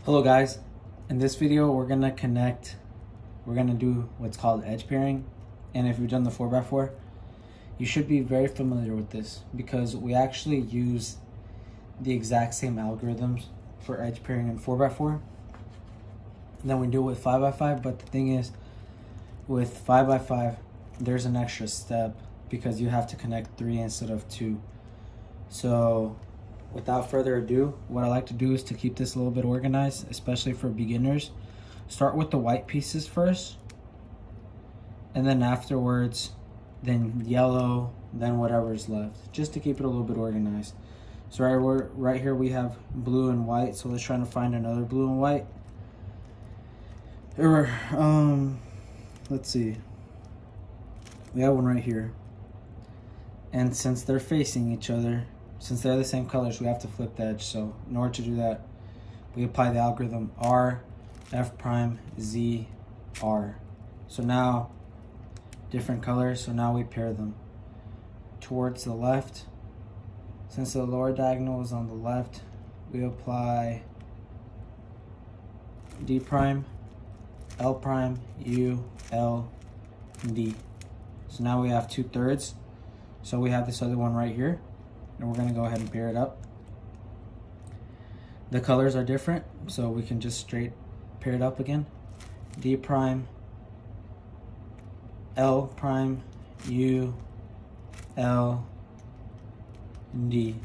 Hello guys, in this video we're gonna do what's called edge pairing, and if you've done the 4x4, you should be very familiar with this because we actually use the exact same algorithms for edge pairing in 4x4 than we do with 5x5, but the thing is, with 5x5 there's an extra step because you have to connect 3 instead of 2. So without further ado, what I like to do is to keep this a little bit organized, especially for beginners. Start with the white pieces first, and then afterwards, then yellow, then whatever's left, just to keep it a little bit organized. So right here we have blue and white, so let's try to find another blue and white. Or, let's see. We have one right here. And since they're facing each other, since they're the same colors, we have to flip the edge. So in order to do that, we apply the algorithm R, F prime, Z, R. So now, different colors, so now we pair them. Towards the left, since the lower diagonal is on the left, we apply D prime, L prime, U, L, D. So now we have 2/3. So we have this other one right here, and we're gonna go ahead and pair it up. The colors are different, so we can just straight pair it up again. D prime, L prime, U, L, D.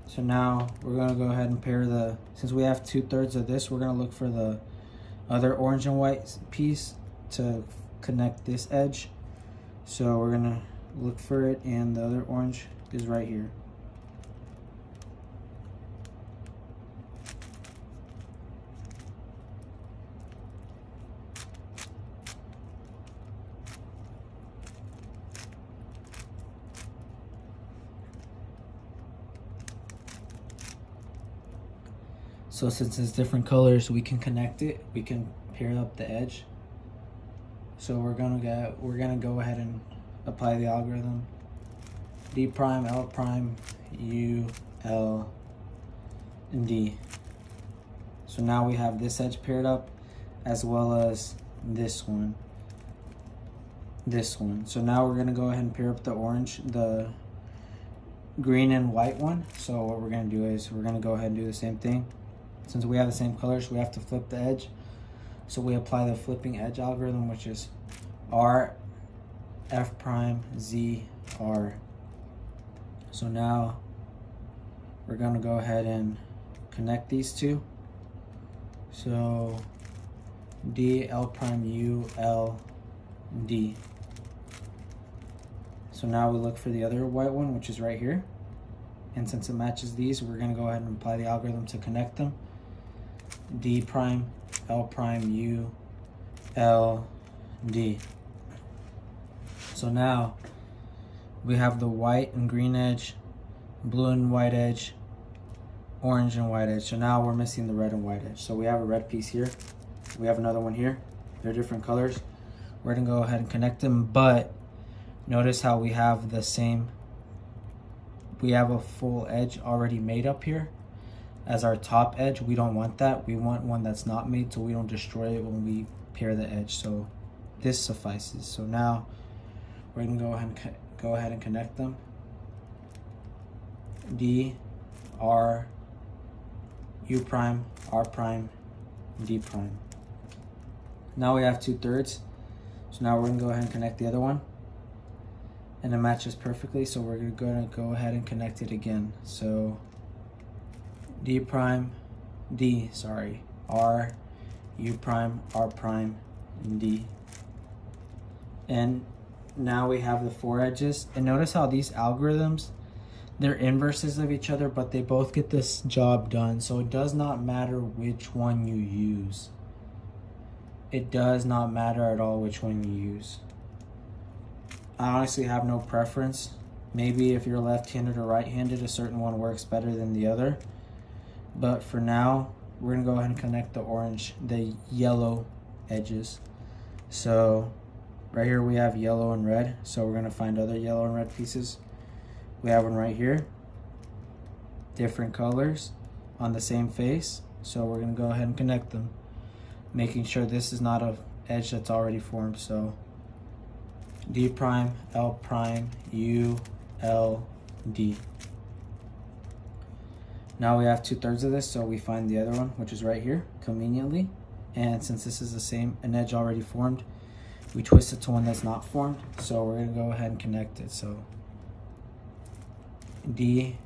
So now we're gonna go ahead and pair since we have 2/3 of this, we're gonna look for the other orange and white piece to connect this edge. So we're gonna look for it, and the other orange is right here. So since it's different colors, we can connect it, we can pair up the edge. So we're gonna go ahead and apply the algorithm. D prime, L prime, U, L, and D. So now we have this edge paired up as well as this one. So now we're gonna go ahead and pair up the green and white one. So what we're gonna do is we're gonna go ahead and do the same thing. Since we have the same colors, we have to flip the edge. So we apply the flipping edge algorithm, which is R, F prime, Z, R. So now we're gonna go ahead and connect these two. So D, L prime, U, L, D. So now we look for the other white one, which is right here. And since it matches these, we're gonna go ahead and apply the algorithm to connect them. D prime, L prime, U, L, D. So now we have the white and green edge, blue and white edge, orange and white edge. So now we're missing the red and white edge. So we have a red piece here. We have another one here. They're different colors. We're gonna go ahead and connect them, but notice how we have a full edge already made up here as our top edge. We don't want that. We want one that's not made so we don't destroy it when we pair the edge. So this suffices. So now we're gonna go ahead and connect them. D, R, U prime, R prime, D prime. Now we have 2/3. So now we're gonna go ahead and connect the other one, and it matches perfectly. So we're gonna go ahead and connect it again. So D prime, R, U prime, R prime, and D. And now we have the 4 edges. And notice how these algorithms, they're inverses of each other, but they both get this job done. So it does not matter which one you use. It does not matter at all which one you use. I honestly have no preference. Maybe if you're left-handed or right-handed, a certain one works better than the other. But for now, we're gonna go ahead and connect the yellow edges. So right here we have yellow and red. So we're gonna find other yellow and red pieces. We have one right here, different colors. on the same face. So we're gonna go ahead and connect them, making sure this is not an edge that's already formed. So D prime, L prime, U, L, D. Now we have 2/3 of this, so we find the other one, which is right here, conveniently. And since this is the same, an edge already formed, we twist it to one that's not formed. So we're gonna go ahead and connect it. So D,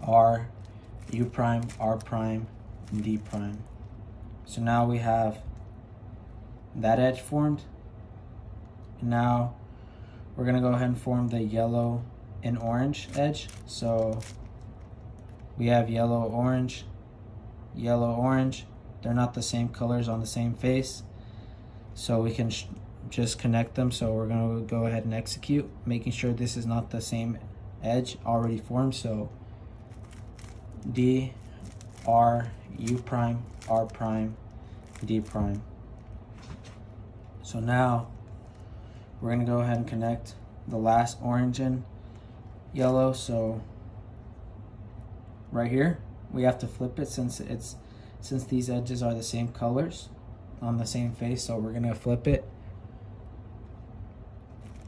R, U prime, R prime, D prime. So now we have that edge formed. And now we're gonna go ahead and form the yellow and orange edge. So we have yellow, orange, yellow, orange. They're not the same colors on the same face, so we can just connect them. So we're gonna go ahead and execute, making sure this is not the same edge already formed. So D, R, U prime, R prime, D prime. So now we're gonna go ahead and connect the last orange and yellow. So right here, we have to flip it since these edges are the same colors on the same face. So we're gonna flip it.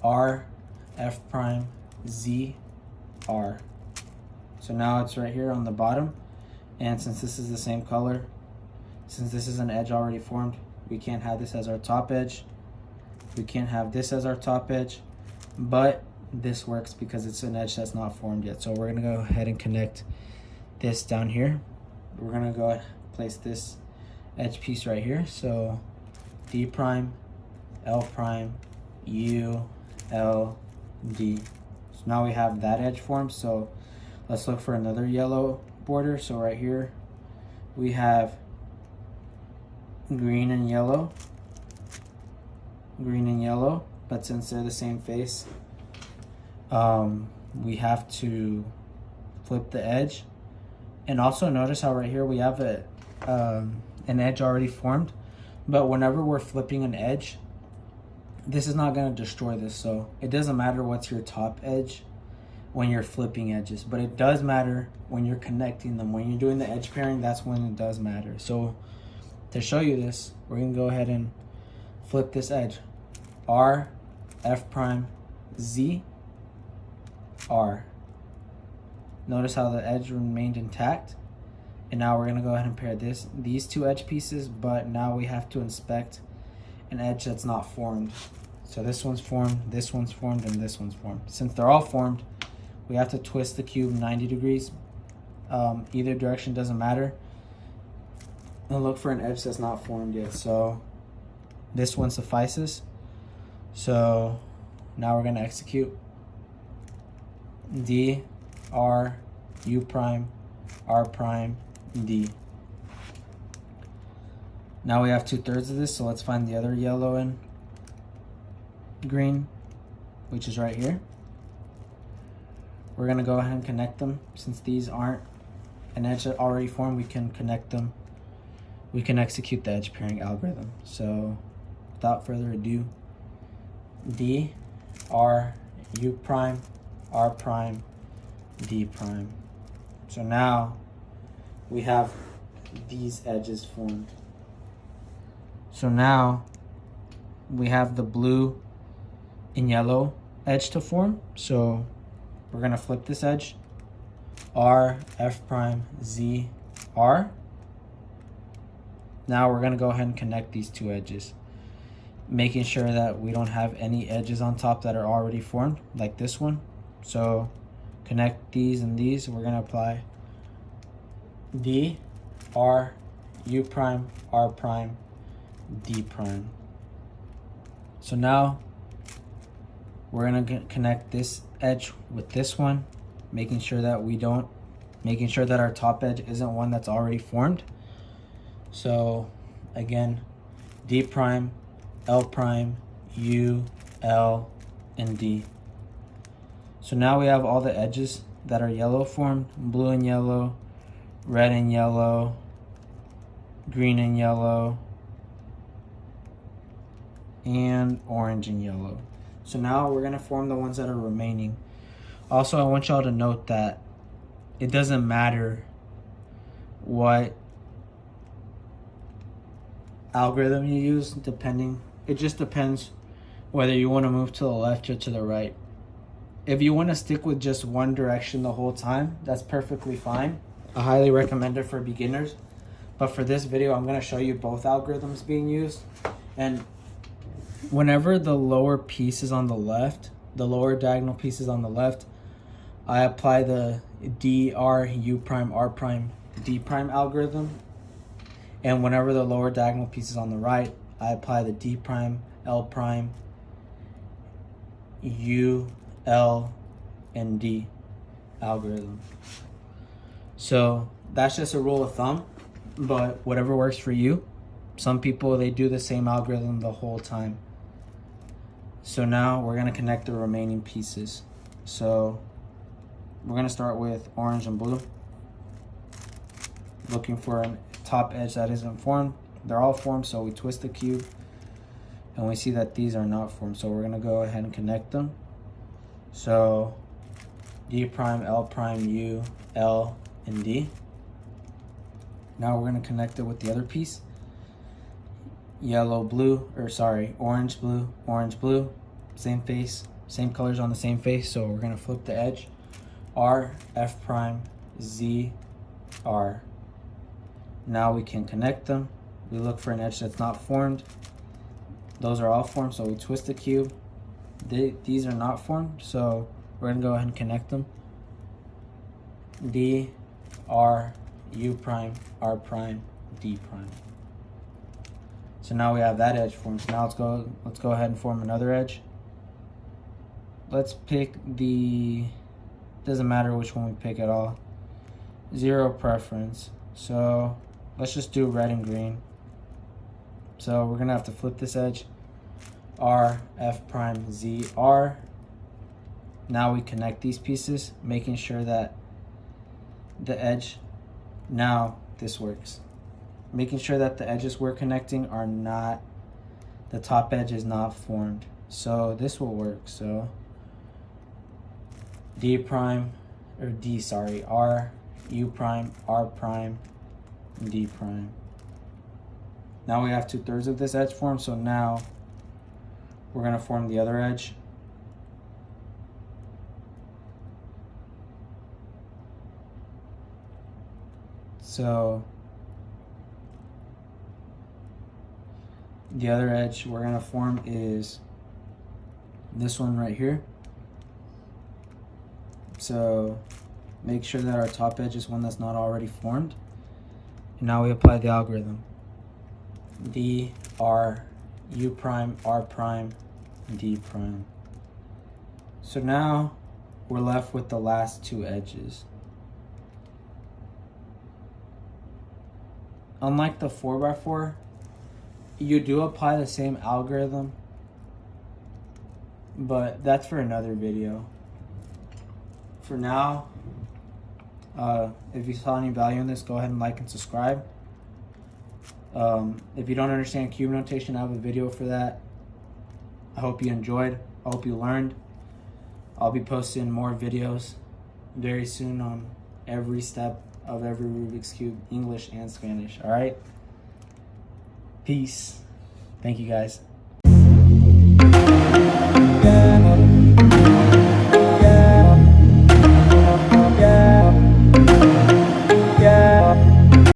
R, F prime, Z, R. So now it's right here on the bottom. And since this is the same color, since this is an edge already formed, we can't have this as our top edge. We can't have this as our top edge, but this works because it's an edge that's not formed yet. So we're gonna go ahead and connect this down here. We're gonna go ahead and place this edge piece right here. So D prime, L prime, U, L, D. So now we have that edge formed. So let's look for another yellow border. So right here we have green and yellow, but since they're the same face, we have to flip the edge. And also notice how right here we have an edge already formed, but whenever we're flipping an edge, this is not going to destroy this. So it doesn't matter what's your top edge when you're flipping edges, but it does matter when you're connecting them. When you're doing the edge pairing, that's when it does matter. So to show you this, we're gonna go ahead and flip this edge. R, F prime, Z, R. Notice how the edge remained intact. And now we're gonna go ahead and pair these two edge pieces, but now we have to inspect an edge that's not formed. So this one's formed, and this one's formed. Since they're all formed, we have to twist the cube 90 degrees. Either direction doesn't matter. And look for an edge that's not formed yet. So this one suffices. So now we're gonna execute. D, R, U prime, R prime, D. Now we have 2/3 of this, so let's find the other yellow and green, which is right here. We're gonna go ahead and connect them. Since these aren't an edge that already formed, we can connect them. We can execute the edge pairing algorithm. So without further ado, D, R, U prime, R prime, D prime. So now we have these edges formed. So now we have the blue and yellow edge to form. So we're gonna flip this edge. R, F prime, Z, R. Now we're gonna go ahead and connect these two edges, making sure that we don't have any edges on top that are already formed, like this one. So connect these and these. We're gonna apply D, R, U prime, R prime, D prime. So now we're gonna connect this edge with this one, making sure that our top edge isn't one that's already formed. So again, D prime, L prime, U, L, and D. So now we have all the edges that are yellow formed: blue and yellow, red and yellow, green and yellow, and orange and yellow. So now we're gonna form the ones that are remaining. Also, I want y'all to note that it doesn't matter what algorithm you use, it just depends whether you want to move to the left or to the right. If you want to stick with just one direction the whole time, that's perfectly fine. I highly recommend it for beginners. But for this video, I'm going to show you both algorithms being used. And whenever the lower piece is on the left, the lower diagonal piece is on the left, I apply the dr u prime r prime d prime algorithm. And whenever the lower diagonal piece is on the right, I apply the d prime l prime u l and d algorithm. So that's just a rule of thumb, but whatever works for you. Some people, they do the same algorithm the whole time. So now we're going to connect the remaining pieces. So we're going to start with orange and blue. Looking for a top edge that isn't formed. They're all formed, so we twist the cube and we see that these are not formed. So we're going to go ahead and connect them. So D prime, L prime, U, L, and D. Now we're going to connect it with the other piece. Orange, blue, same face, same colors on the same face. So we're going to flip the edge. R, F prime, Z, R. Now we can connect them. We look for an edge that's not formed. Those are all formed, so we twist the cube. These are not formed, so we're going to go ahead and connect them. D, R, U prime, R prime, D prime. So now we have that edge formed. So now let's go ahead and form another edge. Let's pick doesn't matter which one we pick at all. Zero preference. So let's just do red and green. So we're gonna have to flip this edge. R, F prime, Z, R. Now we connect these pieces, making sure that the edge, now this works. Making sure that the edges we're connecting are not, the top edge is not formed. So this will work. So R, U prime, R prime, D prime. Now we have 2/3 of this edge formed, so now we're gonna form the other edge. So the other edge we're gonna form is this one right here. So make sure that our top edge is one that's not already formed. And now we apply the algorithm. D, R, U prime, R prime, D prime. So now we're left with the last two edges. Unlike the 4x4, you do apply the same algorithm, but that's for another video. For now, if you saw any value in this, go ahead and like and subscribe. If you don't understand cube notation, I have a video for that. I hope you enjoyed. I hope you learned. I'll be posting more videos very soon on every step of every Rubik's Cube, English and Spanish. All right? Peace. Thank you, guys.